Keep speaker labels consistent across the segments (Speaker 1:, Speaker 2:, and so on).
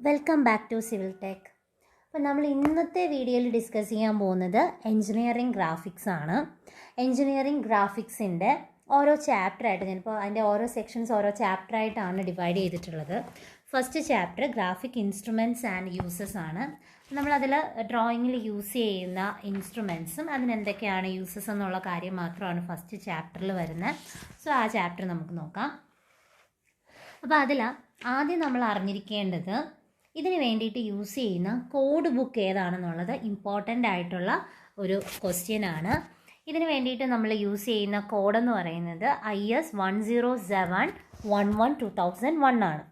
Speaker 1: Welcome back to civil tech. അപ്പോൾ നമ്മൾ ഇന്നത്തെ വീഡിയോയിൽ ഡിസ്കസ് ചെയ്യാൻ പോകുന്നത് എൻജിനീയറിംഗ് ഗ്രാഫിക്സ് ആണ്. എൻജിനീയറിംഗ് ഗ്രാഫിക്സിൻ്റെ ഓരോ ചാപ്റ്ററായിട്ട് ഞാനിപ്പോൾ അതിൻ്റെ ഓരോ സെക്ഷൻസ് ഓരോ ചാപ്റ്ററായിട്ടാണ് ഡിവൈഡ് ചെയ്തിട്ടുള്ളത്. First chapter graphic instruments and uses ആണ്. നമ്മളതിൽ ഡ്രോയിങ്ങിൽ യൂസ് ചെയ്യുന്ന ഇൻസ്ട്രുമെൻറ്റ്സും അതിനെന്തൊക്കെയാണ് യൂസസ് എന്നുള്ള കാര്യം മാത്രമാണ് ഫസ്റ്റ് ചാപ്റ്ററിൽ വരുന്നത്. സോ ആ ചാപ്റ്റർ നമുക്ക് നോക്കാം. അപ്പോൾ അതിൽ ആദ്യം നമ്മൾ അറിഞ്ഞിരിക്കേണ്ടത് ഇതിന് വേണ്ടിയിട്ട് യൂസ് ചെയ്യുന്ന കോഡ് ബുക്ക് ഏതാണെന്നുള്ളത് ഇമ്പോർട്ടൻ്റ് ആയിട്ടുള്ള ഒരു ക്വസ്റ്റ്യൻ ആണ്. ഇതിന് വേണ്ടിയിട്ട് നമ്മൾ യൂസ് ചെയ്യുന്ന കോഡെന്ന് പറയുന്നത് IS 10711/2001 ആണ്.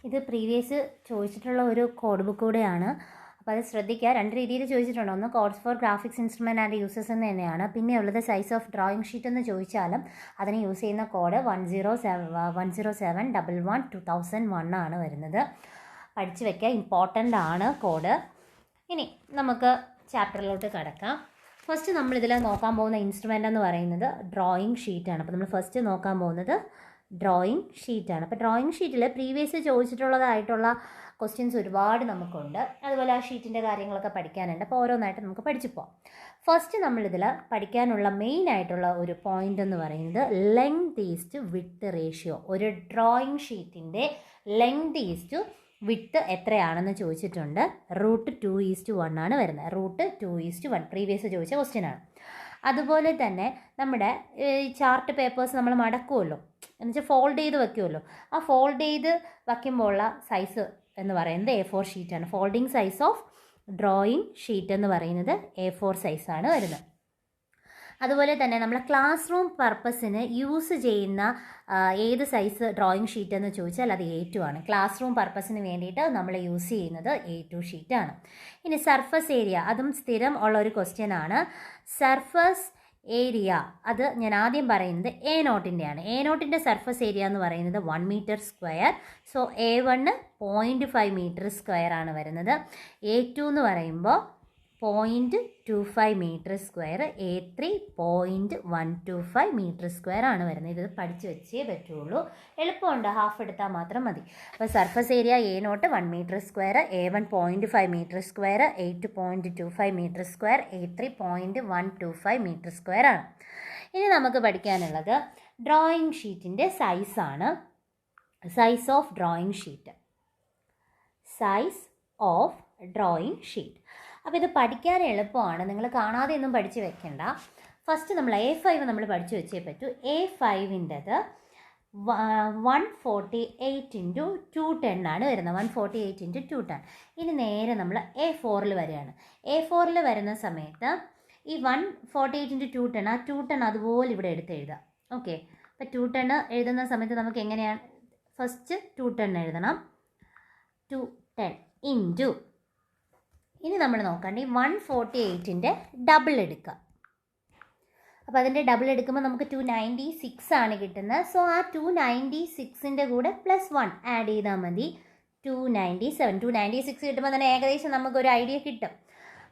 Speaker 1: ഇത് പ്രീവിയസ് ചോദിച്ചിട്ടുള്ള ഒരു കോഡ് ബുക്ക് കൂടെയാണ്. അപ്പോൾ അത് ശ്രദ്ധിക്കുക. രണ്ട് രീതിയിൽ ചോദിച്ചിട്ടുണ്ട്. ഒന്ന് codes for graphics instrument and uses എന്ന് തന്നെയാണ്. പിന്നെ ഉള്ളത് സൈസ് ഓഫ് ഡ്രോയിങ് ഷീറ്റ് എന്ന് ചോദിച്ചാലും അതിന് യൂസ് ചെയ്യുന്ന കോഡ് 10711/2001 ആണ് വരുന്നത്. പഠിച്ചു വയ്ക്കുക, ഇമ്പോർട്ടൻ്റ് ആണ് കോഡ്. ഇനി നമുക്ക് ചാപ്റ്ററിലോട്ട് കിടക്കാം. ഫസ്റ്റ് നമ്മളിതിൽ നോക്കാൻ പോകുന്ന ഇൻസ്ട്രുമെൻ്റ് എന്ന് പറയുന്നത് ഡ്രോയിങ് ഷീറ്റാണ്. അപ്പോൾ നമ്മൾ ഫസ്റ്റ് നോക്കാൻ പോകുന്നത് ഡ്രോയിങ് ഷീറ്റാണ്. അപ്പോൾ ഡ്രോയിങ് ഷീറ്റിൽ പ്രീവിയസ് ചോദിച്ചിട്ടുള്ളതായിട്ടുള്ള ക്വസ്റ്റ്യൻസ് ഒരുപാട് നമുക്കുണ്ട്. അതുപോലെ ആ ഷീറ്റിൻ്റെ കാര്യങ്ങളൊക്കെ പഠിക്കാനുണ്ട്. അപ്പോൾ ഓരോന്നായിട്ട് നമുക്ക് പഠിച്ചു പോകാം. ഫസ്റ്റ് നമ്മളിതിൽ പഠിക്കാനുള്ള മെയിൻ ആയിട്ടുള്ള ഒരു പോയിൻ്റ് എന്ന് പറയുന്നത് ലെങ്ത് ഈസ്റ്റ് വിഡ്ത്ത് റേഷ്യോ. ഒരു ഡ്രോയിങ് ഷീറ്റിൻ്റെ ലെങ്ത് ഈസ്റ്റ് വിഡ്ത്ത് എത്രയാണെന്ന് ചോദിച്ചിട്ടുണ്ട്. √2:1 ആണ് വരുന്നത്. √2:1 പ്രീവിയസ് ചോദിച്ച ക്വസ്റ്റ്യനാണ്. അതുപോലെ തന്നെ നമ്മുടെ ചാർട്ട് പേപ്പേഴ്സ് നമ്മൾ മടക്കുമല്ലോ, എന്നുവെച്ചാൽ ഫോൾഡ് ചെയ്ത് വയ്ക്കുമല്ലോ. ആ ഫോൾഡ് ചെയ്ത് വയ്ക്കുമ്പോഴുള്ള സൈസ് എന്ന് പറയുന്നത് A4 ഷീറ്റാണ്. Folding size of drawing sheet എന്ന് പറയുന്നത് A4 സൈസാണ് വരുന്നത്. അതുപോലെ തന്നെ നമ്മൾ ക്ലാസ് റൂം പർപ്പസിന് യൂസ് ചെയ്യുന്ന ഏത് സൈസ് ഡ്രോയിങ് ഷീറ്റ് എന്ന് ചോദിച്ചാൽ അത് A2 ആണ്. ക്ലാസ് റൂം പർപ്പസിന് വേണ്ടിയിട്ട് നമ്മൾ യൂസ് ചെയ്യുന്നത് A2 ഷീറ്റാണ്. ഇനി സർഫസ് ഏരിയ, അതും സ്ഥിരം ഉള്ള ഒരു ക്വസ്റ്റ്യൻ ആണ്. സർഫസ് ഏരിയ അത് ഞാൻ ആദ്യം പറയുന്നത് A0ൻ്റെയാണ്. A0ൻ്റെ സർഫസ് ഏരിയ എന്ന് പറയുന്നത് 1 metre square. So A1 0.5 metre square ആണ് വരുന്നത്. A2 എന്ന് പറയുമ്പോൾ 0.25 metre square. A3 0.125 metre square ആണ് വരുന്നത്. ഇത് പഠിച്ചു വെച്ചേ പറ്റുള്ളൂ. എളുപ്പമുണ്ട്, ഹാഫ് എടുത്താൽ മാത്രം മതി. അപ്പോൾ surface area A0 1 metre square, A1 0.5 metre square, A2 0.25 metre square, A3 0.125 metre square ആണ്. ഇനി നമുക്ക് പഠിക്കാനുള്ളത് ഡ്രോയിങ് ഷീറ്റിൻ്റെ സൈസാണ്. Size of drawing sheet. Size of drawing sheet. അപ്പോൾ ഇത് പഠിക്കാൻ എളുപ്പമാണ്. നിങ്ങൾ കാണാതെ ഒന്നും പഠിച്ച് വെക്കണ്ട. ഫസ്റ്റ് നമ്മൾ A5 നമ്മൾ പഠിച്ചു വെച്ചേ പറ്റൂ. A5ൻ്റെത് 148 × 210 ആണ് വരുന്നത്. 148 × 210. ഇനി നേരെ നമ്മൾ A4ൽ വരികയാണ്. A4ൽ വരുന്ന സമയത്ത് ഈ 148 × 210, ആ 210 അതുപോലെ ഇവിടെ എടുത്ത് എഴുതാം. ഓക്കെ. അപ്പോൾ 210 എഴുതുന്ന സമയത്ത് നമുക്ക് എങ്ങനെയാണ്? ഫസ്റ്റ് 210 എഴുതണം. 210 ഇൻറ്റു, ഇനി നമ്മൾ നോക്കണ്ടേ 148ൻ്റെ ഡബിൾ എടുക്കുക. അപ്പോൾ അതിൻ്റെ ഡബിൾ എടുക്കുമ്പോൾ നമുക്ക് 296 ആണ് കിട്ടുന്നത്. സോ ആ 296ൻ്റെ കൂടെ +1 ആഡ് ചെയ്താൽ മതി. 297. 296 കിട്ടുമ്പോൾ തന്നെ ഏകദേശം നമുക്കൊരു ഐഡിയ കിട്ടും.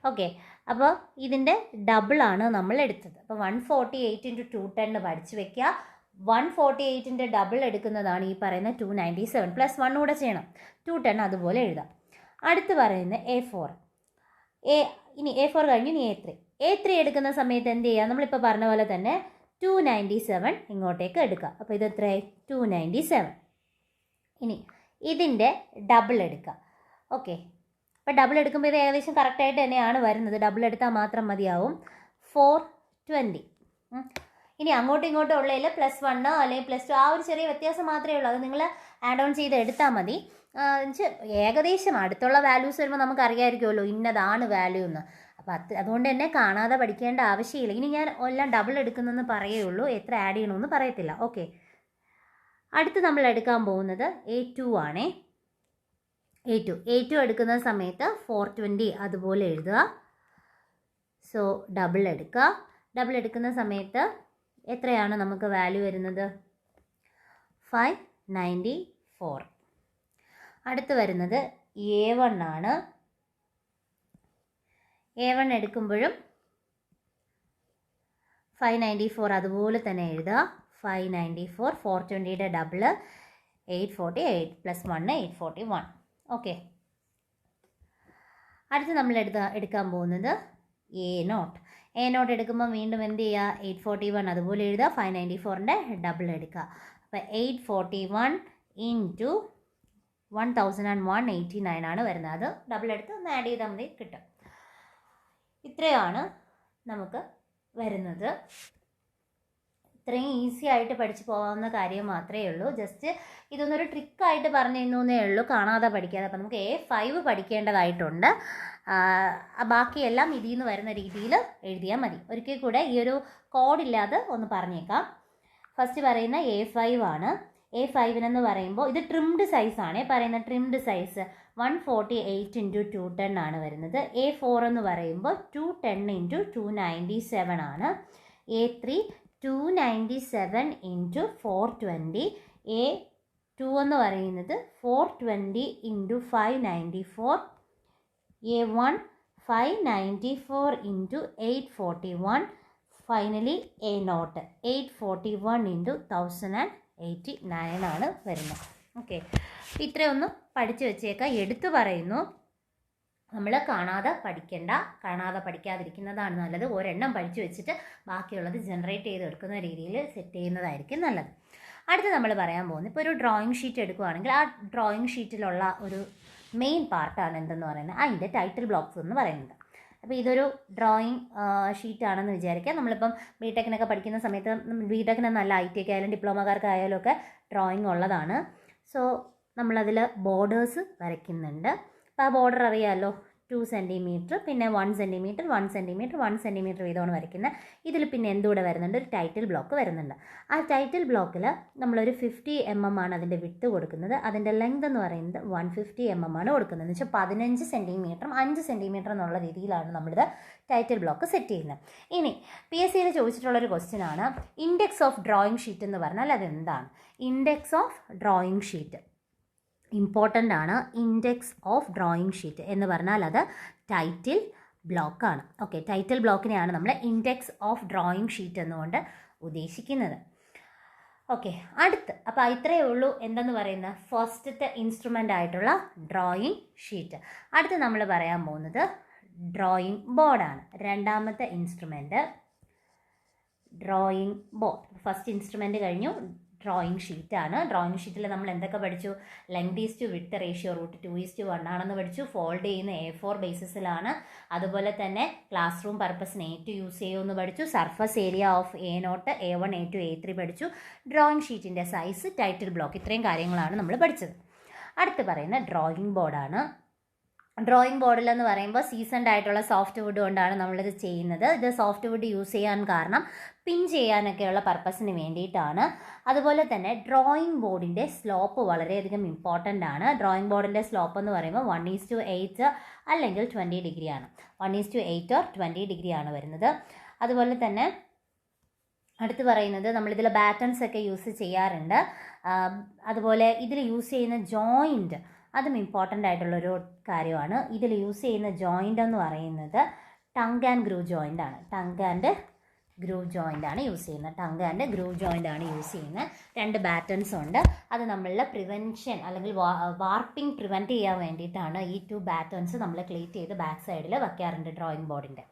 Speaker 1: ഓക്കെ. അപ്പോൾ ഇതിൻ്റെ ഡബിളാണ് നമ്മൾ എടുത്തത്. അപ്പോൾ 148 × 210 പഠിച്ചു വയ്ക്കുക. 148ൻ്റെ ഡബിൾ എടുക്കുന്നതാണ് ഈ പറയുന്ന 297. +1 കൂടെ ചെയ്യണം. 210 അതുപോലെ എഴുതാം. അടുത്ത് പറയുന്നത് A4. ഇനി A4 കഴിഞ്ഞ് ഇനി A3 എടുക്കുന്ന സമയത്ത് എന്ത് ചെയ്യുക? നമ്മളിപ്പോൾ പറഞ്ഞ പോലെ തന്നെ 297 ഇങ്ങോട്ടേക്ക് എടുക്കുക. അപ്പോൾ ഇത് എത്രയായി? 297. ഇനി ഇതിൻ്റെ ഡബിൾ എടുക്കുക. ഓക്കെ. അപ്പോൾ ഡബിൾ എടുക്കുമ്പോൾ ഇത് ഏകദേശം കറക്റ്റായിട്ട് തന്നെയാണ് വരുന്നത്. ഡബിൾ എടുത്താൽ മാത്രം മതിയാവും. 420. ഇനി അങ്ങോട്ടും ഇങ്ങോട്ടും ഉള്ളതിൽ +1 അല്ലെങ്കിൽ +2 ആ ഒരു ചെറിയ വ്യത്യാസം മാത്രമേ ഉള്ളൂ. അത് നിങ്ങൾ ആഡ് ഓൺ ചെയ്ത് എടുത്താൽ മതി. ഏകദേശം അടുത്തുള്ള വാല്യൂസ് വരുമ്പോൾ നമുക്കറിയാമായിരിക്കുമല്ലോ ഇന്നതാണ് വാല്യൂ എന്ന്. അപ്പോൾ അതുകൊണ്ട് തന്നെ കാണാതെ പഠിക്കേണ്ട ആവശ്യമില്ല. ഇനി ഞാൻ എല്ലാം ഡബിൾ എടുക്കുന്നെന്ന് പറയുള്ളൂ, എത്ര ആഡ് ചെയ്യണമെന്ന് പറയത്തില്ല. ഓക്കെ. അടുത്ത് നമ്മൾ എടുക്കാൻ പോകുന്നത് A2 ആണേ. A2 എടുക്കുന്ന സമയത്ത് 420 അതുപോലെ എഴുതുക. സോ ഡബിൾ എടുക്കുക. ഡബിൾ എടുക്കുന്ന സമയത്ത് എത്രയാണ് നമുക്ക് വാല്യൂ വരുന്നത്? 594. അടുത്ത് വരുന്നത് A1 ആണ്. A1 എടുക്കുമ്പോഴും 594 അതുപോലെ തന്നെ എഴുതുക. 594. 420യുടെ ഡബിള് 848 പ്ലസ് 1 841. ഓക്കെ, അടുത്ത് നമ്മൾ എടുക്കാൻ പോകുന്നത് എ നോട്ട് എടുക്കുമ്പോൾ വീണ്ടും എന്ത് ചെയ്യുക, 841 അതുപോലെ എഴുതുക, 594ൻ്റെ ഡബിൾ എടുക്കുക. അപ്പോൾ 841 ഇൻറ്റു 1001 ആണ് വരുന്നത്. അത് ഡബിൾ എടുത്ത് ഒന്ന് ആഡ് ചെയ്താൽ മതി, കിട്ടും. ഇത്രയാണ് നമുക്ക് വരുന്നത്. ഇത്രയും ഈസി ആയിട്ട് പഠിച്ചു പോകാവുന്ന കാര്യം മാത്രമേ ഉള്ളൂ. ജസ്റ്റ് ഇതൊന്നൊരു ട്രിക്കായിട്ട് പറഞ്ഞു തന്നേ ഉള്ളൂ, കാണാതെ പഠിക്കാതെ. അപ്പോൾ നമുക്ക് A5 പഠിക്കേണ്ടതായിട്ടുണ്ട്. ബാക്കിയെല്ലാം ഇതിൽ നിന്ന് വരുന്ന രീതിയിൽ എഴുതിയാൽ മതി. ഒരിക്കൽ കൂടെ ഈ ഒരു കോഡില്ലാതെ ഒന്ന് പറഞ്ഞേക്കാം. ഫസ്റ്റ് പറയുന്ന A5 ആണ്. A5 പറയുമ്പോൾ ഇത് ട്രിംഡ് സൈസാണ് പറയുന്നത്. ട്രിംഡ് സൈസ് 148 × 210 ആണ് വരുന്നത്. A4 എന്ന് പറയുമ്പോൾ 210 × 297 ആണ്. A3 297 × 420. A2 എന്ന് പറയുന്നത് 420 × 594. A1 594 × 841. ഫൈനലി A0 841 × 1089 ആണ് വരുന്നത്. ഓക്കെ, ഇത്രയൊന്നും പഠിച്ചു വെച്ചേക്കാം. എടുത്തു പറയുന്നു, നമ്മൾ കാണാതെ പഠിക്കാതിരിക്കുന്നതാണ് നല്ലത്. ഒരെണ്ണം പഠിച്ചു വെച്ചിട്ട് ബാക്കിയുള്ളത് ജനറേറ്റ് ചെയ്ത് എടുക്കുന്ന രീതിയിൽ സെറ്റ് ചെയ്യുന്നതായിരിക്കും നല്ലത്. അടുത്ത് നമ്മൾ പറയാൻ പോകുന്നത്, ഇപ്പോൾ ഒരു ഡ്രോയിങ് ഷീറ്റ് എടുക്കുകയാണെങ്കിൽ ആ ഡ്രോയിങ് ഷീറ്റിലുള്ള ഒരു മെയിൻ പാർട്ടാണ് എന്തെന്ന് പറയുന്നത്, അതിൻ്റെ ടൈറ്റിൽ ബ്ലോക്ക്സ് എന്ന് പറയുന്നത്. അപ്പോൾ ഇതൊരു ഡ്രോയിങ് ഷീറ്റാണെന്ന് വിചാരിക്കുക. നമ്മളിപ്പം ബിടെക്കിനൊക്കെ പഠിക്കുന്ന സമയത്ത്, ബിടെക്കിന് നല്ല IT ഒക്കെ ആയാലും ഡിപ്ലോമക്കാർക്കായാലും ഒക്കെ ഡ്രോയിങ് ഉള്ളതാണ്. സോ നമ്മളതിൽ ബോർഡേഴ്സ് വരയ്ക്കുന്നുണ്ട്. അപ്പോൾ ആ ബോർഡർ അറിയാമല്ലോ, 2 സെൻറ്റിമീറ്റർ, പിന്നെ 1 സെൻറ്റിമീറ്റർ 1 സെൻറ്റിമീറ്റർ 1 സെൻറ്റിമീറ്റർ വീതമാണ് വരയ്ക്കുന്നത്. ഇതിൽ പിന്നെ എന്തുകൂടെ വരുന്നുണ്ട്, ഒരു ടൈറ്റിൽ ബ്ലോക്ക് വരുന്നുണ്ട്. ആ ടൈറ്റിൽ ബ്ലോക്കിൽ നമ്മളൊരു 50 mm ആണ് അതിൻ്റെ വിഡ്ത്ത് കൊടുക്കുന്നത്. അതിൻ്റെ ലെങ്ത് എന്ന് പറയുന്നത് 150 mm ആണ് കൊടുക്കുന്നത്. എന്ന് വെച്ചാൽ 15 സെൻറ്റിമീറ്ററും 5 സെൻറ്റിമീറ്റർ എന്നുള്ള രീതിയിലാണ് നമ്മളിത് ടൈറ്റിൽ ബ്ലോക്ക് സെറ്റ് ചെയ്യുന്നത്. ഇനി PSCയിൽ ചോദിച്ചിട്ടുള്ളൊരു ക്വസ്റ്റ്യൻ ആണ്, ഇൻഡെക്സ് ഓഫ് ഡ്രോയിങ് ഷീറ്റ് എന്ന് പറഞ്ഞാൽ അതെന്താണ്? Index of drawing sheet important ആണ്. ഇൻഡെക്സ് ഓഫ് ഡ്രോയിങ് ഷീറ്റ് എന്ന് പറഞ്ഞാൽ അത് ടൈറ്റിൽ ബ്ലോക്കാണ്. ഓക്കെ, ടൈറ്റിൽ ബ്ലോക്കിനെയാണ് നമ്മൾ ഇൻഡെക്സ് ഓഫ് ഡ്രോയിങ് ഷീറ്റ് എന്നുകൊണ്ട് ഉദ്ദേശിക്കുന്നത്. ഓക്കെ, അടുത്ത് അപ്പോൾ ഇത്രയേ ഉള്ളൂ എന്തെന്ന് പറയുന്ന ഫസ്റ്റത്തെ ഇൻസ്ട്രുമെൻ്റ് ആയിട്ടുള്ള ഡ്രോയിങ് ഷീറ്റ്. അടുത്ത് നമ്മൾ പറയാൻ പോകുന്നത് ഡ്രോയിങ് ബോർഡാണ്. രണ്ടാമത്തെ instrument drawing board. First instrument കഴിഞ്ഞു, ഡ്രോയിങ് ഷീറ്റാണ്. ഡ്രോയിങ് ഷീറ്റിൽ നമ്മൾ എന്തൊക്കെ പഠിച്ചു? Length is to width ratio √2:1 ആണെന്ന് പഠിച്ചു. ഫോൾഡ് ചെയ്യുന്ന A4 ബേസിസിലാണ്. അതുപോലെ തന്നെ ക്ലാസ് റൂം പർപ്പസിന് A2 യൂസ് ചെയ്യുമെന്ന് പഠിച്ചു. Surface area of A0 A1 A2 A3 പഠിച്ചു. ഡ്രോയിങ് ഷീറ്റിൻ്റെ സൈസ്, ടൈറ്റിൽ ബ്ലോക്ക്, ഇത്രയും കാര്യങ്ങളാണ് നമ്മൾ പഠിച്ചത്. അടുത്ത് പറയുന്ന ഡ്രോയിങ് ബോർഡാണ്. ഡ്രോയിങ് ബോർഡിലെന്ന് പറയുമ്പോൾ സീസൺഡ് ആയിട്ടുള്ള സോഫ്റ്റ് വുഡ് കൊണ്ടാണ് നമ്മളിത് ചെയ്യുന്നത്. ഇത് സോഫ്റ്റ് വുഡ് യൂസ് ചെയ്യാൻ കാരണം പിൻ ചെയ്യാനൊക്കെയുള്ള പർപ്പസിന് വേണ്ടിയിട്ടാണ്. അതുപോലെ തന്നെ ഡ്രോയിങ് ബോർഡിൻ്റെ സ്ലോപ്പ് വളരെയധികം ഇമ്പോർട്ടൻ്റ് ആണ്. ഡ്രോയിങ് ബോർഡിൻ്റെ സ്ലോപ്പ് എന്ന് പറയുമ്പോൾ 1:8 അല്ലെങ്കിൽ 20 ഡിഗ്രിയാണ്. 1:8 or 20 ഡിഗ്രിയാണ് വരുന്നത്. അതുപോലെ തന്നെ അടുത്ത് പറയുന്നത്, നമ്മളിതിൽ ബാറ്റൺസ് ഒക്കെ യൂസ് ചെയ്യാറുണ്ട്. അതുപോലെ ഇതിൽ യൂസ് ചെയ്യുന്ന ജോയിൻറ്റ്, അതും ഇമ്പോർട്ടൻ്റ് ആയിട്ടുള്ളൊരു കാര്യമാണ്. ഇതിൽ യൂസ് ചെയ്യുന്ന ജോയിൻ്റ് എന്ന് പറയുന്നത് ടങ് ആൻഡ് ഗ്രൂവ് ജോയിൻ്റ് ആണ്. ടങ് ആൻഡ് ഗ്രൂവ് ജോയിൻ്റ് ആണ് യൂസ് ചെയ്യുന്നത്. ടങ് ആൻഡ് ഗ്രൂവ് ജോയിൻ്റ് ആണ് യൂസ് ചെയ്യുന്നത്. 2 ബാറ്റൺസ് ഉണ്ട്. അത് നമ്മളുടെ പ്രിവെൻഷൻ അല്ലെങ്കിൽ വാർപ്പിംഗ് പ്രിവെൻറ്റ് ചെയ്യാൻ വേണ്ടിയിട്ടാണ് ഈ 2 ബാറ്റൺസ് നമ്മൾ ക്ലീറ്റ് ചെയ്ത് ബാക്ക് സൈഡിൽ വയ്ക്കാറുണ്ട് ഡ്രോയിങ് ബോർഡിൻ്റെ.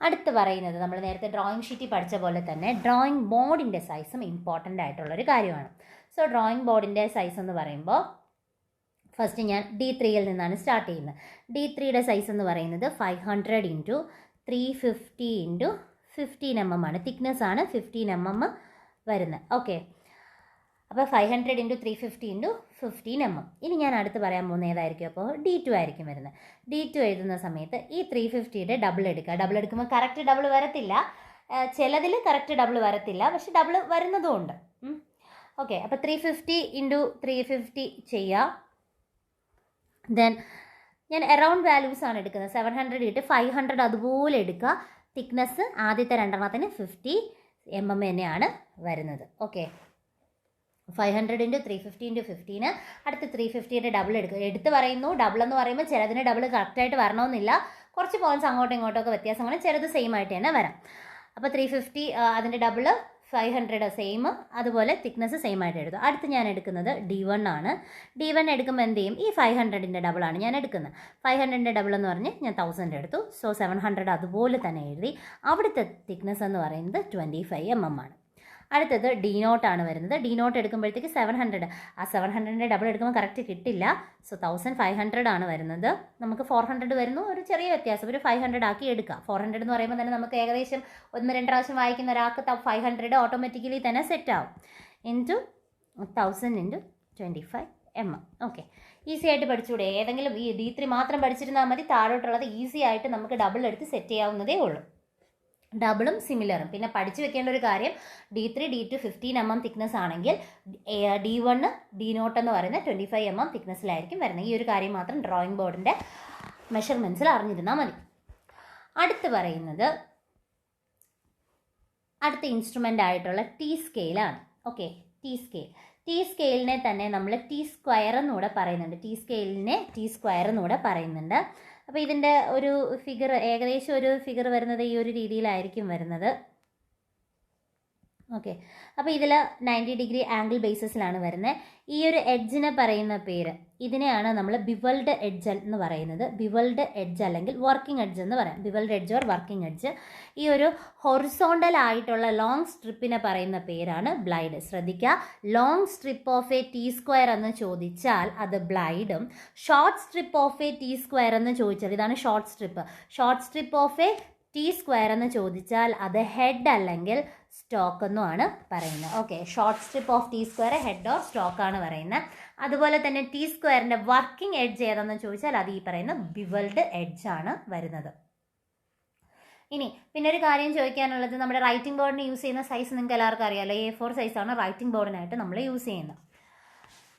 Speaker 1: അടുത്ത് പറയുന്നത്, നമ്മൾ നേരത്തെ ഡ്രോയിങ് ഷീറ്റിൽ പഠിച്ച പോലെ തന്നെ ഡ്രോയിങ് ബോർഡിൻ്റെ സൈസും ഇമ്പോർട്ടൻ്റ് ആയിട്ടുള്ളൊരു കാര്യമാണ്. സോ ഡ്രോയിങ് ബോർഡിൻ്റെ സൈസ് എന്ന് പറയുമ്പോൾ ഫസ്റ്റ് ഞാൻ D3യിൽ നിന്നാണ് സ്റ്റാർട്ട് ചെയ്യുന്നത്. D3യുടെ സൈസ് എന്ന് പറയുന്നത് 500 × 350 × 15 mm ആണ്. തിക്നെസ് ആണ് 15 mm വരുന്നത്. ഓക്കെ, അപ്പോൾ 500 × 350 × 15 mm. ഇനി ഞാൻ അടുത്ത് പറയാൻ പോകുന്ന ഏതായിരിക്കും? അപ്പോൾ D2 ആയിരിക്കും വരുന്നത്. D2 എഴുതുന്ന സമയത്ത് ഈ 350യുടെ ഡബിൾ എടുക്കുക. ഡബിൾ എടുക്കുമ്പോൾ കറക്റ്റ് ഡബിൾ വരത്തില്ല, ചിലതിൽ കറക്റ്റ് ഡബിൾ വരത്തില്ല, പക്ഷെ ഡബിൾ വരുന്നതും ഉണ്ട്. ഓക്കെ, അപ്പോൾ 350 × 350 ചെയ്യുക. ദെൻ ഞാൻ അറൗണ്ട് വാല്യൂസ് ആണ് എടുക്കുന്നത്. 700 ഇട്ട് 500 അതുപോലെ എടുക്കുക. തിക്നെസ് ആദ്യത്തെ രണ്ടെണ്ണത്തിന് 50 mm തന്നെയാണ് വരുന്നത്. ഓക്കെ, 500 × 350 × 15. അടുത്ത് 350യുടെ ഡബിൾ എടുക്കുക. എടുത്ത് പറയുന്നു, ഡബിൾ എന്ന് പറയുമ്പോൾ ചിലതിന് ഡബിൾ കറക്റ്റായിട്ട് വരണമെന്നില്ല, കുറച്ച് പോയിൻറ്റ്സ് അങ്ങോട്ടും ഇങ്ങോട്ടൊക്കെ വ്യത്യാസമാണ്, ചിലത് സെയിം ആയിട്ട് തന്നെ വരാം. അപ്പോൾ 350 അതിൻ്റെ ഡബിൾ 500 സെയിം, അതുപോലെ തിക്നെസ് സെയിം ആയിട്ട് എടുത്തു. അടുത്ത് ഞാൻ എടുക്കുന്നത് D1 ആണ്. D1 എടുക്കുമ്പോൾ എന്ത് ചെയ്യും, ഈ 500ൻ്റെ ഡബിളാണ് ഞാൻ എടുക്കുന്നത്. 500ൻ്റെ ഡബിൾ എന്ന് പറഞ്ഞ് ഞാൻ 1000 എടുത്തു. സോ 700 അതുപോലെ തന്നെ എഴുതി. അവിടുത്തെ തിക്നെസ് എന്ന് പറയുന്നത് 25 mm ആണ്. അടുത്തത് D0 ആണ് വരുന്നത്. D0 എടുക്കുമ്പോഴത്തേക്ക് 700, ആ 700ൻ്റെ ഡബിൾ എടുക്കുമ്പോൾ കറക്റ്റ് കിട്ടില്ല. സോ 1500 ആണ് വരുന്നത്. നമുക്ക് 400 വരുന്നു, ഒരു ചെറിയ വ്യത്യാസം, ഒരു 500 ആക്കി എടുക്കാം. 400 എന്ന് പറയുമ്പോൾ തന്നെ നമുക്ക് ഏകദേശം 1-2 പ്രാവശ്യം വായിക്കുന്ന ഒരാൾക്ക് 500 ഓട്ടോമാറ്റിക്കലി തന്നെ സെറ്റ് ആവും. Into 1000 into 25 mm. Okay, easy ആയിട്ട് പഠിച്ചുകൂടെ? ഏതെങ്കിലും ഈ D3 മാത്രം പഠിച്ചിരുന്നാൽ മതി, താഴോട്ടുള്ളത് ഈസി ആയിട്ട് നമുക്ക് ഡബിൾ എടുത്ത് സെറ്റ് ചെയ്യാവുന്നതേ ഉള്ളൂ. ഡബിളും സിമിലറും. പിന്നെ പഠിച്ചു വെക്കേണ്ട ഒരു കാര്യം, D3 D2 15 mm തിക്നെസ് ആണെങ്കിൽ D1 D0 എന്ന് പറയുന്നത് 25 mm തിക്നെസ്സിലായിരിക്കും വരുന്നത്. ഈ ഒരു കാര്യം മാത്രം ഡ്രോയിങ് ബോർഡിൻ്റെ മെഷർമെൻറ്റ്സിൽ അറിഞ്ഞിരുന്നാൽ മതി. അടുത്ത് പറയുന്നത് അടുത്ത ഇൻസ്ട്രുമെൻ്റ് ആയിട്ടുള്ള T സ്കെയിലാണ്. ഓക്കെ, T സ്കെയിലിനെ തന്നെ നമ്മൾ T സ്ക്വയർ എന്നുകൂടെ പറയുന്നുണ്ട്. T സ്കെയിലിനെ T സ്ക്വയർ എന്നുകൂടെ പറയുന്നുണ്ട്. അപ്പോൾ ഇതിൻ്റെ ഒരു ഫിഗർ, ഏകദേശം ഒരു ഫിഗർ വരുന്നത് ഈ ഒരു രീതിയിലായിരിക്കും വരുന്നത്. ഓക്കെ, അപ്പോൾ ഇതിൽ 90 ഡിഗ്രി ആംഗിൾ ബേസിസിലാണ് വരുന്നത്. ഈ ഒരു എഡ്ജിനെ പറയുന്ന പേര്, ഇതിനെയാണ് നമ്മൾ ബിവൽഡ് എഡ്ജ് എന്ന് പറയുന്നത്. ബിവൽഡ് എഡ്ജ് അല്ലെങ്കിൽ വർക്കിംഗ് എഡ്ജ് എന്ന് പറയാം. Bevelled edge or working edge. ഈ ഒരു ഹൊറിസോണ്ടൽ ആയിട്ടുള്ള ലോങ് സ്ട്രിപ്പിനെ പറയുന്ന പേരാണ് ബ്ലൈഡ്. ശ്രദ്ധിക്കുക, long strip of a T square എന്ന് ചോദിച്ചാൽ അത് ബ്ലൈഡും, short strip of a T square എന്ന് ചോദിച്ചാൽ, ഇതാണ് short strip of a T square എന്ന് ചോദിച്ചാൽ അത് ഹെഡ് അല്ലെങ്കിൽ സ്റ്റോക്ക് എന്നുമാണ് പറയുന്നത്. Okay, short strip of T square head or stock ആണ് പറയുന്നത്. അതുപോലെ തന്നെ T സ്ക്വയറിൻ്റെ വർക്കിംഗ് എഡ്ജ് ഏതാണെന്ന് ചോദിച്ചാൽ അത് ഈ പറയുന്ന ബിവൽഡ് എഡ്ജ് ആണ് വരുന്നത്. ഇനി പിന്നെ ഒരു കാര്യം ചോദിക്കാനുള്ളത്, നമ്മുടെ റൈറ്റിംഗ് ബോർഡിന് യൂസ് ചെയ്യുന്ന സൈസ് നിങ്ങൾക്ക് എല്ലാവർക്കും അറിയാമല്ലോ, A4 സൈസാണ് റൈറ്റിംഗ് ബോർഡിനായിട്ട് നമ്മൾ യൂസ് ചെയ്യുന്നത്.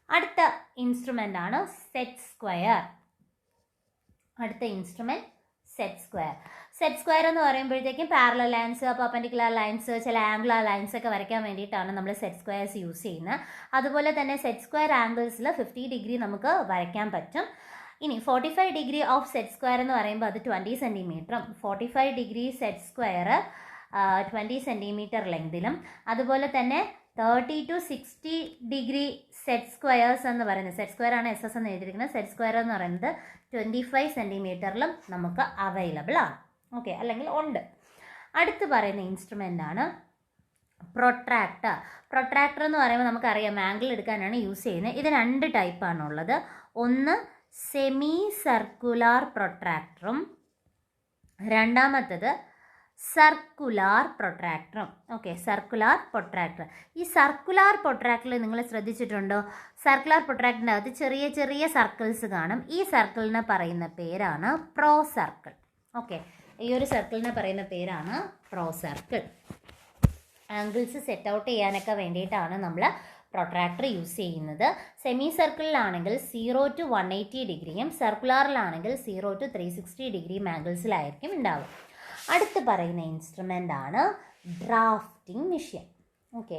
Speaker 1: അടുത്ത ഇൻസ്ട്രുമെൻ്റ് ആണ് സെറ്റ് സ്ക്വയർ. സെറ്റ് സ്ക്വയർ എന്ന് പറയുമ്പോഴത്തേക്കും പാരലൽ ലൈൻസ്, പെർപെൻഡിക്കുലർ ലൈൻസ്, ചില ആംഗുലർ ലൈൻസ് ഒക്കെ വരയ്ക്കാൻ വേണ്ടിയിട്ടാണ് നമ്മൾ സെറ്റ് സ്ക്വയർസ് യൂസ് ചെയ്യുന്നത്. അതുപോലെ തന്നെ സെറ്റ് സ്ക്വയർ ആംഗിൾസിൽ 50 ഡിഗ്രി നമുക്ക് വരയ്ക്കാൻ പറ്റും. ഇനി 45 ഡിഗ്രി ഓഫ് സെറ്റ് സ്ക്വയർ എന്ന് പറയുമ്പോൾ അത് 20 സെൻറ്റിമീറ്ററും, 45 ഡിഗ്രി സെറ്റ് സ്ക്വയർ 20 സെൻറ്റിമീറ്റർ ലെങ്തിലും, അതുപോലെ തന്നെ 30 to 60 ഡിഗ്രി സെറ്റ് സ്ക്വയേഴ്സ് എന്ന് പറയുന്നത്, സെറ്റ് സ്ക്വയർ ആണ് SS എന്ന് എഴുതിയിരിക്കുന്നത്, സെറ്റ് സ്ക്വയർ എന്ന് പറയുന്നത് 25 സെൻറ്റിമീറ്ററിലും നമുക്ക് അവൈലബിൾ ആണ്. ഓക്കെ, അല്ലെങ്കിൽ ഉണ്ട്. അടുത്ത് പറയുന്ന ഇൻസ്ട്രുമെൻ്റ് ആണ് പ്രൊട്രാക്ടർ എന്ന് പറയുമ്പോൾ നമുക്കറിയാം ആംഗിൾ എടുക്കാനാണ് യൂസ് ചെയ്യുന്നത്. ഇത് 2 ടൈപ്പാണുള്ളത്. ഒന്ന് സെമി സർക്കുലാർ പ്രൊട്രാക്ടറും, രണ്ടാമത്തത് സർക്കുലാർ പ്രൊട്രാക്ടറും. Okay, circular protractor. ഈ സർക്കുലാർ പ്രൊട്രാക്ടറിൽ നിങ്ങൾ ശ്രദ്ധിച്ചിട്ടുണ്ടോ? സർക്കുലാർ പ്രൊട്രാക്ടറിൻ്റെ അകത്ത് ചെറിയ ചെറിയ സർക്കിൾസ് കാണും. ഈ സർക്കിളിനെ പറയുന്ന പേരാണ് പ്രോ സർക്കിൾ. ഓക്കെ, ഈ ഒരു സർക്കിളിനെ പറയുന്ന പേരാണ് pro circle. Angles set out ചെയ്യാനൊക്കെ വേണ്ടിയിട്ടാണ് നമ്മൾ പ്രൊട്രാക്ടർ യൂസ് ചെയ്യുന്നത്. സെമി സർക്കിളിലാണെങ്കിൽ 0 to 180 ഡിഗ്രിയും സർക്കുലാറിലാണെങ്കിൽ 0 to 360 ഡിഗ്രിയും ആംഗിൾസിലായിരിക്കും ഉണ്ടാവുക. അടുത്ത് പറയുന്ന ഇൻസ്ട്രുമെൻ്റ് ആണ് drafting machine. Okay,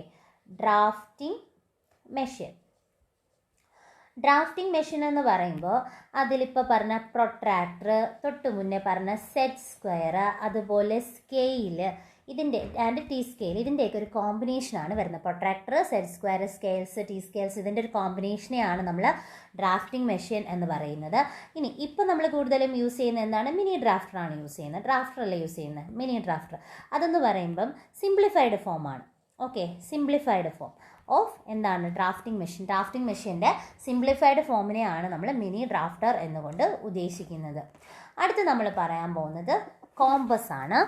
Speaker 1: drafting machine എന്ന് പറയുമ്പോൾ അതിലിപ്പോൾ പറഞ്ഞ പ്രൊട്രാക്ടർ, തൊട്ട് മുന്നേ പറഞ്ഞ സെറ്റ് സ്ക്വയർ, അതുപോലെ സ്കെയില്, ഇതിൻ്റെ ആൻഡ് T സ്കെയിൽ, ഇതിൻ്റെയൊക്കെ ഒരു കോമ്പിനേഷനാണ് വരുന്നത്. Protractor, set square, scales, T scales, ഇതിൻ്റെ ഒരു കോമ്പിനേഷനെയാണ് നമ്മൾ ഡ്രാഫ്റ്റിംഗ് മെഷീൻ എന്ന് പറയുന്നത്. ഇനി ഇപ്പോൾ നമ്മൾ കൂടുതലും യൂസ് ചെയ്യുന്നത് എന്താണ്? മിനി ഡ്രാഫ്റ്ററാണ് യൂസ് ചെയ്യുന്നത്. ഡ്രാഫ്റ്ററല്ല യൂസ് ചെയ്യുന്നത്, മിനി ഡ്രാഫ്റ്റർ. അതെന്ന് പറയുമ്പം സിംപ്ലിഫൈഡ് ഫോമാണ്. ഓക്കെ, സിംപ്ലിഫൈഡ് ഫോം ഓഫ് എന്താണ്? ഡ്രാഫ്റ്റിംഗ് മെഷീൻ്റെ സിംപ്ലിഫൈഡ് ഫോമിനെയാണ് നമ്മൾ മിനി ഡ്രാഫ്റ്റർ എന്നുകൊണ്ട് ഉദ്ദേശിക്കുന്നത്. അടുത്ത് നമ്മൾ പറയാൻ പോകുന്നത് കോമ്പസ് ആണ്.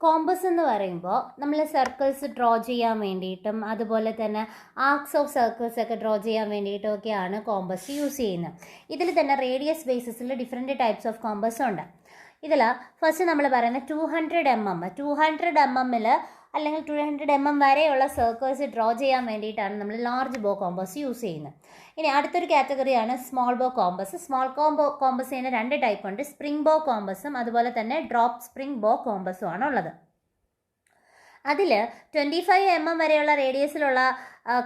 Speaker 1: കോമ്പസ് എന്ന് പറയുമ്പോൾ നമ്മൾ സർക്കിൾസ് ഡ്രോ ചെയ്യാൻ വേണ്ടിയിട്ടും അതുപോലെ തന്നെ ആർക്സ് ഓഫ് സർക്കിൾസ് ഒക്കെ ഡ്രോ ചെയ്യാൻ വേണ്ടിയിട്ടും ഒക്കെയാണ് കോമ്പസ് യൂസ് ചെയ്യുന്നത്. ഇതിൽ തന്നെ റേഡിയസ് ബേസിസിൽ ഡിഫറെൻറ്റ് ടൈപ്സ് ഓഫ് കോമ്പസ് ഉണ്ട്. ഇതിൽ ഫസ്റ്റ് നമ്മൾ പറയുന്നത് 200 mm അല്ലെങ്കിൽ 200 mm വരെയുള്ള സർക്കിൾസ് ഡ്രോ ചെയ്യാൻ വേണ്ടിയിട്ടാണ് നമ്മൾ ലാർജ് ബോ കോമ്പസ് യൂസ് ചെയ്യുന്നത്. ഇനി അടുത്തൊരു കാറ്റഗറിയാണ് സ്മോൾ ബോ കോമ്പസ്. സ്മോൾ കോമ്പസിന് 2 ടൈപ്പ് ഉണ്ട്. സ്പ്രിംഗ് ബോ കോമ്പസും അതുപോലെ തന്നെ ഡ്രോപ്പ് സ്പ്രിംഗ് ബോ കോമ്പസും ആണ് ഉള്ളത്. അതിൽ 25 mm വരെയുള്ള റേഡിയസിലുള്ള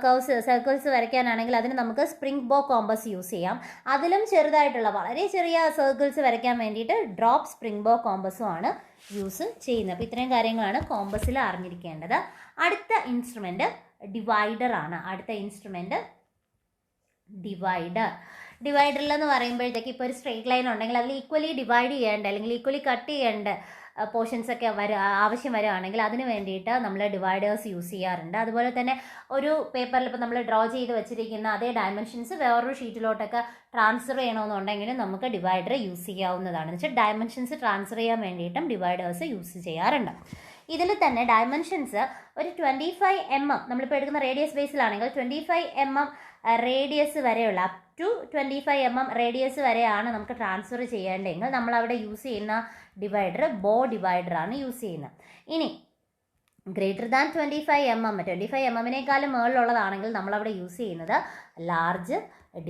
Speaker 1: കർവ്സ് സർക്കിൾസ് വരയ്ക്കാനാണെങ്കിൽ അതിന് നമുക്ക് സ്പ്രിംഗ് ബോ കോമ്പസ് യൂസ് ചെയ്യാം. അതിലും ചെറുതായിട്ടുള്ള വളരെ ചെറിയ സർക്കിൾസ് വരയ്ക്കാൻ വേണ്ടിയിട്ട് ഡ്രോപ്പ് സ്പ്രിംഗ് ബോ കോമ്പസും ആണ് യൂസ് ചെയ്യുന്നത്. അപ്പോൾ ഇത്രയും കാര്യങ്ങളാണ് കോമ്പസിൽ അറിഞ്ഞിരിക്കേണ്ടത്. അടുത്ത ഇൻസ്ട്രുമെൻറ്റ് ഡിവൈഡർ ആണ്. അടുത്ത ഇൻസ്ട്രുമെൻറ്റ് ഡിവൈഡറിലെന്ന് പറയുമ്പോഴത്തേക്ക് ഇപ്പോൾ ഒരു സ്ട്രെയിറ്റ് ലൈൻ ഉണ്ടെങ്കിൽ അതിൽ ഈക്വലി ഡിവൈഡ് ചെയ്യേണ്ട അല്ലെങ്കിൽ ഈക്വലി കട്ട് ചെയ്യേണ്ട പോർഷൻസ് ഒക്കെ ആവശ്യം വരികയാണെങ്കിൽ അതിന് വേണ്ടിയിട്ട് നമ്മൾ ഡിവൈഡേഴ്സ് യൂസ് ചെയ്യാറുണ്ട്. അതുപോലെ തന്നെ ഒരു പേപ്പറിൽ ഇപ്പോൾ നമ്മൾ ഡ്രോ ചെയ്ത് വെച്ചിരിക്കുന്ന അതേ ഡയമെൻഷൻസ് വേറൊരു ഷീറ്റിലോട്ടൊക്കെ ട്രാൻസ്ഫർ ചെയ്യണമെന്നുണ്ടെങ്കിലും നമുക്ക് ഡിവൈഡർ യൂസ് ചെയ്യാവുന്നതാണ്. എന്ന് വെച്ചാൽ ഡയമെൻഷൻസ് ട്രാൻസ്ഫർ ചെയ്യാൻ വേണ്ടിയിട്ടും ഡിവൈഡേഴ്സ് യൂസ് ചെയ്യാറുണ്ട്. ഇതിൽ തന്നെ ഡയമെൻഷൻസ് ഒരു 25 mm നമ്മളിപ്പോൾ എടുക്കുന്ന റേഡിയസ് ബേസിലാണെങ്കിൽ 25 mm റേഡിയസ് വരെയുള്ള അപ് ടു 25 mm റേഡിയസ് വരെയാണ് നമുക്ക് ട്രാൻസ്ഫർ ചെയ്യേണ്ടതെങ്കിൽ നമ്മളവിടെ യൂസ് ചെയ്യുന്ന ഡിവൈഡർ ബോ ഡിവൈഡറാണ് യൂസ് ചെയ്യുന്നത്. ഇനി ഗ്രേറ്റർ ദാൻ 25 mm 25 mm മുകളിലുള്ളതാണെങ്കിൽ നമ്മളവിടെ യൂസ് ചെയ്യുന്നത് ലാർജ്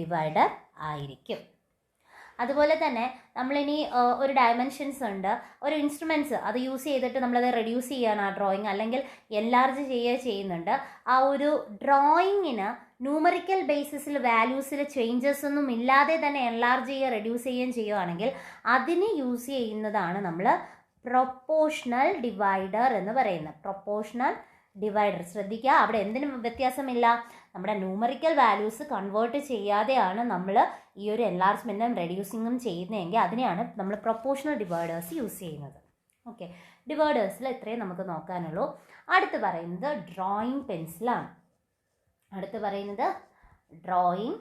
Speaker 1: ഡിവൈഡർ ആയിരിക്കും. അതുപോലെ തന്നെ നമ്മളിനി ഒരു ഡയമെൻഷൻസ് ഉണ്ട്, ഒരു ഇൻസ്ട്രുമെൻറ്റ്സ് അത് യൂസ് ചെയ്തിട്ട് നമ്മളത് റെഡ്യൂസ് ചെയ്യാണ് ആ ഡ്രോയിങ് അല്ലെങ്കിൽ എൻലാർജ് ചെയ്യുന്നുണ്ട്. ആ ഒരു ഡ്രോയിങ്ങിന് ന്യൂമറിക്കൽ ബേസിസിൽ വാല്യൂസിൽ ചേഞ്ചസ് ഒന്നും ഇല്ലാതെ തന്നെ എൻലാർജ് ചെയ്യുക റെഡ്യൂസ് ചെയ്യുകയും ചെയ്യുകയാണെങ്കിൽ അതിന് യൂസ് ചെയ്യുന്നതാണ് നമ്മൾ പ്രൊപ്പോർഷണൽ ഡിവൈഡർ എന്ന് പറയുന്നത്. പ്രൊപ്പോർഷണൽ ഡിവൈഡർ ശ്രദ്ധിക്കുക, അവിടെ എന്തിനും വ്യത്യാസമില്ല. നമ്മുടെ ന്യൂമറിക്കൽ വാല്യൂസ് കൺവേർട്ട് ചെയ്യാതെയാണ് നമ്മൾ ഈ ഒരു എൻലാർജ്മെൻറ്റും റെഡ്യൂസിങ്ങും ചെയ്യുന്നതെങ്കിൽ അതിനെയാണ് നമ്മൾ പ്രൊപ്പോർഷണൽ ഡിവൈഡേഴ്സ് യൂസ് ചെയ്യുന്നത്. ഓക്കെ, ഡിവൈഡേഴ്സിൽ ഇത്രയും നമുക്ക് നോക്കാനുള്ളൂ. അടുത്ത് പറയുന്നത് ഡ്രോയിങ് പെൻസിലാണ്. അടുത്ത് പറയുന്നത് ഡ്രോയിങ്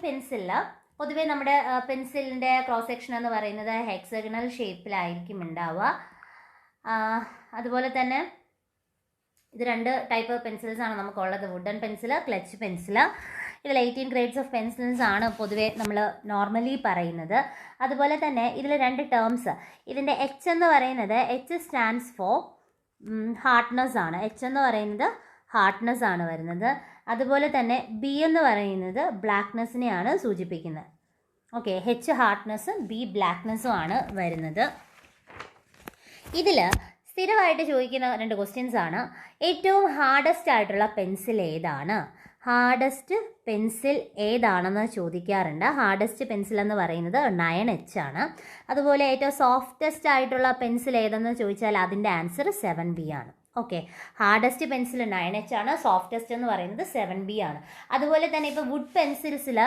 Speaker 1: പെൻസിൽ പൊതുവേ നമ്മുടെ പെൻസിലിൻ്റെ ക്രോസ് സെക്ഷൻ എന്ന് പറയുന്നത് ഹെക്സഗണൽ ഷേപ്പിലായിരിക്കും ഉണ്ടാവുക. അതുപോലെ തന്നെ ഇത് 2 ടൈപ്പ് പെൻസിൽസ് ആണ് നമുക്കുള്ളത്, വുഡൻ പെൻസിൽ, ക്ലച്ച് പെൻസിൽ. ഇതിൽ 18 grades ഓഫ് പെൻസിൽസ് ആണ് പൊതുവേ നമ്മൾ നോർമലി പറയുന്നത്. അതുപോലെ തന്നെ ഇതിൽ 2 ടേംസ്, ഇതിൻ്റെ എച്ച് എന്ന് പറയുന്നത് എച്ച് സ്റ്റാൻഡ്സ് ഫോർ ഹാർഡ്നെസ് ആണ്. എച്ച് എന്ന് പറയുന്നത് ഹാർഡ്നെസ് ആണ് വരുന്നത്. അതുപോലെ തന്നെ ബി എന്ന് പറയുന്നത് ബ്ലാക്ക്നെസ്സിനെയാണ് സൂചിപ്പിക്കുന്നത്. ഓക്കെ, എച്ച് ഹാർഡ്നെസ്സും ബി ബ്ലാക്ക്നെസ്സും ആണ് വരുന്നത്. ഇതിൽ സ്ഥിരമായിട്ട് ചോദിക്കുന്ന 2 ക്വസ്റ്റ്യൻസ് ആണ്. ഏറ്റവും ഹാർഡസ്റ്റ് ആയിട്ടുള്ള പെൻസിൽ ഏതാണ്? ഹാർഡസ്റ്റ് പെൻസിൽ ഏതാണെന്ന് ചോദിക്കാറുണ്ട്. ഹാർഡസ്റ്റ് പെൻസിൽ എന്ന് പറയുന്നത് 9H ആണ്. അതുപോലെ ഏറ്റവും സോഫ്റ്റസ്റ്റ് ആയിട്ടുള്ള പെൻസിൽ ഏതെന്ന് ചോദിച്ചാൽ അതിൻ്റെ ആൻസർ 7B ആണ്. ഓക്കെ, ഹാർഡസ്റ്റ് പെൻസിൽ 9H ആണ്, സോഫ്റ്റസ്റ്റ് എന്ന് പറയുന്നത് 7B ആണ്. അതുപോലെ തന്നെ ഇപ്പോൾ വുഡ് പെൻസിൽസിൽ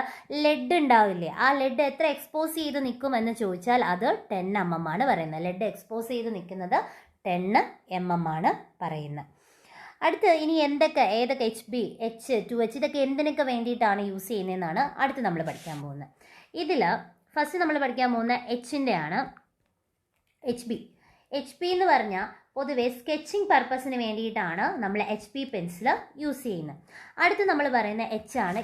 Speaker 1: ലെഡ് ഉണ്ടാവില്ലേ, ആ ലെഡ് എത്ര എക്സ്പോസ് ചെയ്ത് നിൽക്കുമെന്ന് ചോദിച്ചാൽ അത് 10 mm ആണ് പറയുന്നത്. ലെഡ് എക്സ്പോസ് ചെയ്ത് നിൽക്കുന്നത് 10 mm ആണ് പറയുന്നത്. അടുത്ത് ഇനി ഏതൊക്കെ HB, H2H ഇതൊക്കെ എന്തിനൊക്കെ വേണ്ടിയിട്ടാണ് യൂസ് ചെയ്യുന്നതെന്നാണ് അടുത്ത് നമ്മൾ പഠിക്കാൻ പോകുന്നത്. ഇതിൽ ഫസ്റ്റ് നമ്മൾ പഠിക്കാൻ പോകുന്ന എച്ചിൻ്റെ ആണ്. HB എന്ന് പറഞ്ഞാൽ പൊതുവെ സ്കെച്ചിങ് പർപ്പസിന് വേണ്ടിയിട്ടാണ് നമ്മൾ HB പെൻസിൽ യൂസ് ചെയ്യുന്നത്. അടുത്ത് നമ്മൾ പറയുന്ന എച്ച് ആണ്.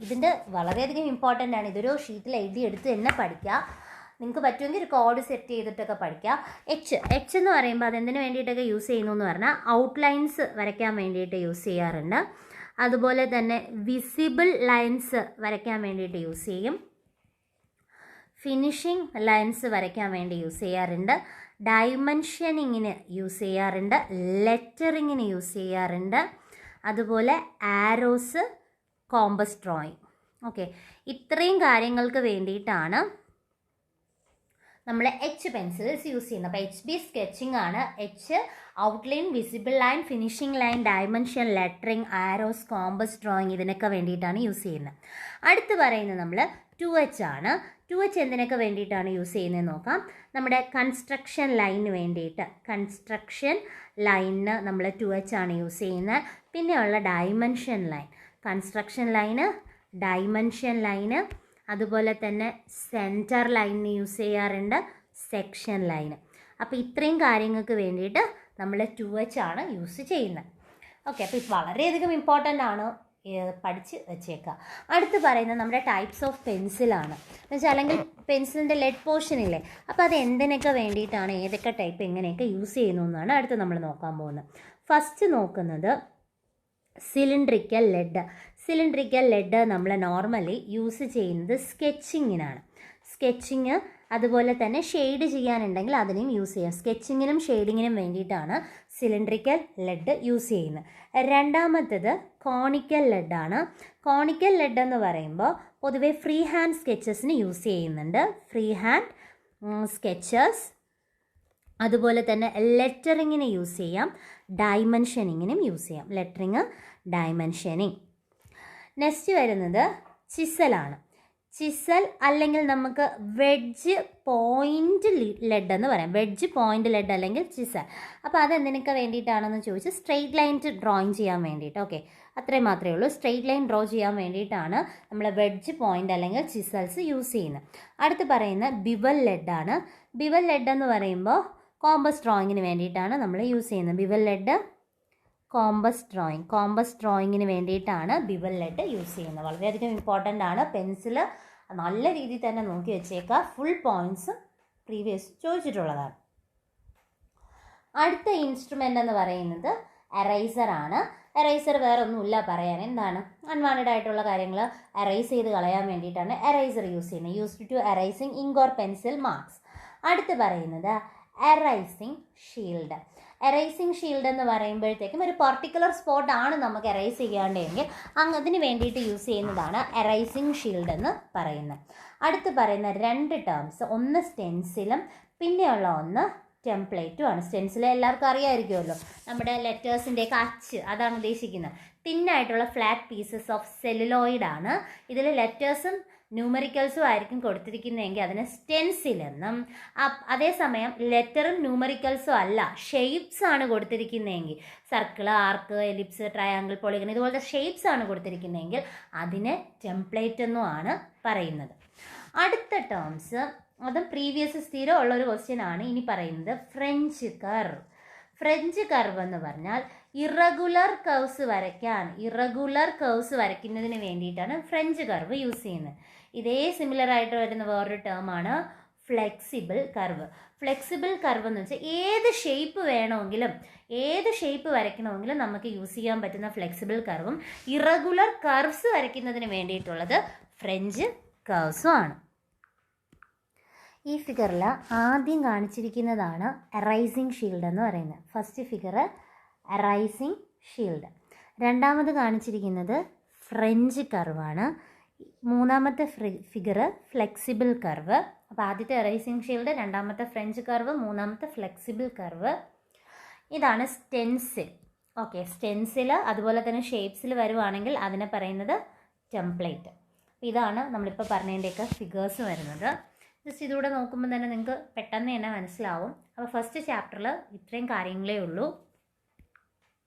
Speaker 1: ഇതിൻ്റെ വളരെയധികം ഇമ്പോർട്ടൻ്റ് ആണ്. ഇതൊരു ഷീറ്റിൽ എഴുതിയെടുത്ത് തന്നെ പഠിക്കുക. നിങ്ങൾക്ക് പറ്റുമെങ്കിൽ ഒരു കോഡ് സെറ്റ് ചെയ്തിട്ടൊക്കെ പഠിക്കുക. എച്ച് എന്ന് പറയുമ്പോൾ അതെന്തിനു വേണ്ടിയിട്ടൊക്കെ യൂസ് ചെയ്യുന്നു എന്ന് പറഞ്ഞാൽ ഔട്ട്ലൈൻസ് വരയ്ക്കാൻ വേണ്ടിയിട്ട് യൂസ് ചെയ്യാറുണ്ട്. അതുപോലെ തന്നെ വിസിബിൾ ലൈൻസ് വരയ്ക്കാൻ വേണ്ടിയിട്ട് യൂസ് ചെയ്യും. ഫിനിഷിംഗ് ലൈൻസ് വരയ്ക്കാൻ വേണ്ടി യൂസ് ചെയ്യാറുണ്ട്. ഡൈമെൻഷനിങ്ങിന് യൂസ് ചെയ്യാറുണ്ട്. ലെറ്ററിങ്ങിന് യൂസ് ചെയ്യാറുണ്ട്. അതുപോലെ ആരോസ്, കോമ്പസ് ഡ്രോയിങ്. ഓക്കെ, ഇത്രയും കാര്യങ്ങൾക്ക് വേണ്ടിയിട്ടാണ് നമ്മൾ എച്ച് പെൻസിൽസ് യൂസ് ചെയ്യുന്നത്. അപ്പോൾ HB സ്കെച്ചിങ് ആണ്. H outline, visible line, finishing line, dimension, lettering, arrows, compass drawing ഇതിനൊക്കെ വേണ്ടിയിട്ടാണ് യൂസ് ചെയ്യുന്നത്. അടുത്ത് പറയുന്നത് നമ്മൾ 2H ആണ്. 2H എന്തിനൊക്കെ വേണ്ടിയിട്ടാണ് യൂസ് ചെയ്യുന്നത് നോക്കാം. നമ്മുടെ കൺസ്ട്രക്ഷൻ ലൈനിന് വേണ്ടിയിട്ട്, കൺസ്ട്രക്ഷൻ ലൈനിന് നമ്മൾ 2H ആണ് യൂസ് ചെയ്യുന്നത്. പിന്നെയുള്ള dimension line, construction line, dimension line, അതുപോലെ തന്നെ സെൻറ്റർ ലൈനിന് യൂസ് ചെയ്യാറുണ്ട്, സെക്ഷൻ ലൈന്. അപ്പോൾ ഇത്രയും കാര്യങ്ങൾക്ക് വേണ്ടിയിട്ട് നമ്മൾ 2H ആണ് യൂസ് ചെയ്യുന്നത്. ഓക്കെ, അപ്പോൾ ഇത് വളരെയധികം ഇമ്പോർട്ടൻ്റ് ആണ്, പഠിച്ച് വെച്ചേക്കുക. അടുത്ത് പറയുന്നത് നമ്മുടെ ടൈപ്സ് ഓഫ് പെൻസിലാണ്. എന്ന് വെച്ചാൽ അല്ലെങ്കിൽ പെൻസിലിൻ്റെ ലെഡ് പോർഷൻ ഇല്ലേ, അപ്പോൾ അത് എന്തിനൊക്കെ വേണ്ടിയിട്ടാണ്, ഏതൊക്കെ ടൈപ്പ് എങ്ങനെയൊക്കെ യൂസ് ചെയ്യുന്നു എന്നാണ് അടുത്ത് നമ്മൾ നോക്കാൻ പോകുന്നത്. ഫസ്റ്റ് നോക്കുന്നത് സിലിണ്ട്രിക്കൽ ലെഡ്. സിലിണ്ട്രിക്കൽ ലെഡ് നമ്മൾ നോർമലി യൂസ് ചെയ്യുന്നത് സ്കെച്ചിങ്ങിനാണ്. സ്കെച്ചിങ് അതുപോലെ തന്നെ ഷെയ്ഡ് ചെയ്യാനുണ്ടെങ്കിൽ അതിനെയും യൂസ് ചെയ്യാം. സ്കെച്ചിങ്ങിനും ഷെയ്ഡിങ്ങിനും വേണ്ടിയിട്ടാണ് സിലിണ്ട്രിക്കൽ ലെഡ് യൂസ് ചെയ്യുന്നത്. രണ്ടാമത്തേത് കോണിക്കൽ ലെഡാണ്. കോണിക്കൽ ലെഡ് എന്ന് പറയുമ്പോൾ പൊതുവെ ഫ്രീ ഹാൻഡ് സ്കെച്ചസിന് യൂസ് ചെയ്യുന്നുണ്ട്. ഫ്രീ ഹാൻഡ് സ്കെച്ചസ്, അതുപോലെ തന്നെ ലെറ്ററിങ്ങിന് യൂസ് ചെയ്യാം, ഡൈമെൻഷനിങ്ങിനും യൂസ് ചെയ്യാം. Lettering, dimensioning. നെക്സ്റ്റ് വരുന്നത് ചിസലാണ്. ചിസൽ അല്ലെങ്കിൽ നമുക്ക് വെഡ്ജ് പോയിൻ്റ് ലെഡ് എന്ന് പറയാം. വെഡ്ജ് പോയിൻ്റ് ലെഡ് അല്ലെങ്കിൽ ചിസൽ. അപ്പോൾ അതെന്തിനൊക്കെ വേണ്ടിയിട്ടാണെന്ന് ചോദിച്ചാൽ സ്ട്രെയിറ്റ് ലൈൻ ഡ്രോയിങ് ചെയ്യാൻ വേണ്ടിയിട്ട്. ഓക്കെ, അത്രയും മാത്രമേ ഉള്ളൂ. സ്ട്രെയിറ്റ് ലൈൻ ഡ്രോ ചെയ്യാൻ വേണ്ടിയിട്ടാണ് നമ്മൾ വെഡ്ജ് പോയിൻ്റ് അല്ലെങ്കിൽ ചിസൽസ് യൂസ് ചെയ്യുന്നത്. അടുത്ത് പറയുന്ന ബിവൽ ലെഡാണ്. ബിവൽ ലെഡ് എന്ന് പറയുമ്പോൾ കോമ്പസ് ഡ്രോയിങ്ങിന് വേണ്ടിയിട്ടാണ് നമ്മൾ യൂസ് ചെയ്യുന്നത്. ബിവൽ ലെഡ് കോമ്പസ് ഡ്രോയിങ്ങിന് വേണ്ടിയിട്ടാണ് ബിവൽ ലെഡ് യൂസ് ചെയ്യുന്നത്. വളരെയധികം ഇമ്പോർട്ടൻ്റ് ആണ്. പെൻസിൽ നല്ല രീതിയിൽ തന്നെ നോക്കി വെച്ചേക്കുക. ഫുൾ പോയിൻറ്റ്സ് പ്രീവിയസ് ചോദിച്ചിട്ടുള്ളതാണ്. അടുത്ത ഇൻസ്ട്രുമെൻ്റ് എന്ന് പറയുന്നത് എറൈസറാണ്. എറൈസർ വേറെ ഒന്നുമില്ല പറയാൻ. എന്താണ്, അൺവാണ്ടഡ് ആയിട്ടുള്ള കാര്യങ്ങൾ എറൈസ് ചെയ്ത് കളയാൻ വേണ്ടിയിട്ടാണ് എറൈസർ യൂസ് ചെയ്യുന്നത്. Used to erasing ink or pencil marks. അടുത്ത് പറയുന്നത് എറൈസിങ് ഷീൽഡ്. എറൈസിങ് ഷീൽഡ് എന്ന് പറയുമ്പോഴത്തേക്കും ഒരു പർട്ടിക്കുലർ സ്പോട്ടാണ് നമുക്ക് എറൈസ് ചെയ്യാണ്ടെങ്കിൽ അതിന് വേണ്ടിയിട്ട് യൂസ് ചെയ്യുന്നതാണ് എറൈസിങ് ഷീൽഡ് എന്ന് പറയുന്നത്. അടുത്ത് പറയുന്ന രണ്ട് ടേംസ്, ഒന്ന് സ്റ്റെൻസിലും പിന്നെയുള്ള ഒന്ന് ടെംപ്ലേറ്റുമാണ്. സ്റ്റെൻസിൽ എല്ലാവർക്കും അറിയാമായിരിക്കുമല്ലോ, നമ്മുടെ ലെറ്റേഴ്സിൻ്റെയൊക്കെ അച്ച്, അതാണ് ഉദ്ദേശിക്കുന്നത്. തിന്നായിട്ടുള്ള ഫ്ലാറ്റ് പീസസ് ഓഫ് സെല്ലുലോയിഡാണ്. ഇതിൽ ലെറ്റേഴ്സും ന്യൂമറിക്കൽസും ആയിരിക്കും കൊടുത്തിരിക്കുന്നതെങ്കിൽ അതിന് സ്റ്റെൻസിൽ എന്നും, അതേസമയം ലെറ്ററും ന്യൂമറിക്കൽസും അല്ല, ഷേപ്സ് ആണ് കൊടുത്തിരിക്കുന്നതെങ്കിൽ, സർക്കിൾ, ആർക്ക്, എലിപ്സ്, ട്രയാങ്കിൾ, പോളിഗൺ ഇതുപോലത്തെ ഷേപ്സ് ആണ് കൊടുത്തിരിക്കുന്നതെങ്കിൽ അതിന് ടെംപ്ലേറ്റ് എന്നുമാണ് പറയുന്നത്. അടുത്ത ടേംസ്, അതും പ്രീവിയസ് സ്ഥിരം ഉള്ളൊരു ക്വസ്റ്റ്യൻ ആണ്. ഇനി പറയുന്നത് ഫ്രഞ്ച് കർവ്. ഫ്രഞ്ച് കർവ് എന്ന് പറഞ്ഞാൽ ഇറഗുലർ കർവ്സ് വരയ്ക്കുന്നതിന് വേണ്ടിയിട്ടാണ് ഫ്രഞ്ച് കർവ് യൂസ് ചെയ്യുന്നത്. ഇതേ സിമിലർ ആയിട്ട് വരുന്ന വേറൊരു ടേമാണ് ഫ്ലെക്സിബിൾ കർവ്. ഫ്ലെക്സിബിൾ കർവ് എന്ന് വെച്ചാൽ ഏത് ഷേപ്പ് വരയ്ക്കണമെങ്കിലും നമുക്ക് യൂസ് ചെയ്യാൻ പറ്റുന്ന ഫ്ലെക്സിബിൾ കർവും ഇറഗുലർ കർവ്സ് വരയ്ക്കുന്നതിന് വേണ്ടിയിട്ടുള്ളത് ഫ്രഞ്ച് കർവ്സും ആണ്. ഈ ഫിഗറിൽ ആദ്യം കാണിച്ചിരിക്കുന്നതാണ് എറൈസിങ് ഷീൽഡ് എന്ന് പറയുന്നത്. First figure arising shield. രണ്ടാമത് കാണിച്ചിരിക്കുന്നത് ഫ്രഞ്ച് കർവാണ്. മൂന്നാമത്തെ ഫിഗർ ഫ്ലെക്സിബിൾ കർവ്. അപ്പോൾ ആദ്യത്തെ എറൈസിങ് ഷീൽഡ്, രണ്ടാമത്തെ ഫ്രഞ്ച് കർവ്, മൂന്നാമത്തെ ഫ്ലെക്സിബിൾ കർവ്. ഇതാണ് സ്റ്റെൻസിൽ. ഓക്കെ, സ്റ്റെൻസിൽ അതുപോലെ തന്നെ ഷേപ്സിൽ വരുവാണെങ്കിൽ അതിനെ പറയുന്നത് ടെംപ്ലേറ്റ്. ഇതാണ് നമ്മളിപ്പോൾ പറഞ്ഞതിൻ്റെയൊക്കെ ഫിഗേഴ്സ് വരുന്നത്. ജസ്റ്റ് ഇതുകൂടെ നോക്കുമ്പോൾ തന്നെ നിങ്ങൾക്ക് പെട്ടെന്ന് തന്നെ മനസ്സിലാവും. അപ്പോൾ ഫസ്റ്റ് ചാപ്റ്ററിൽ ഇത്രയും കാര്യങ്ങളേ ഉള്ളൂ.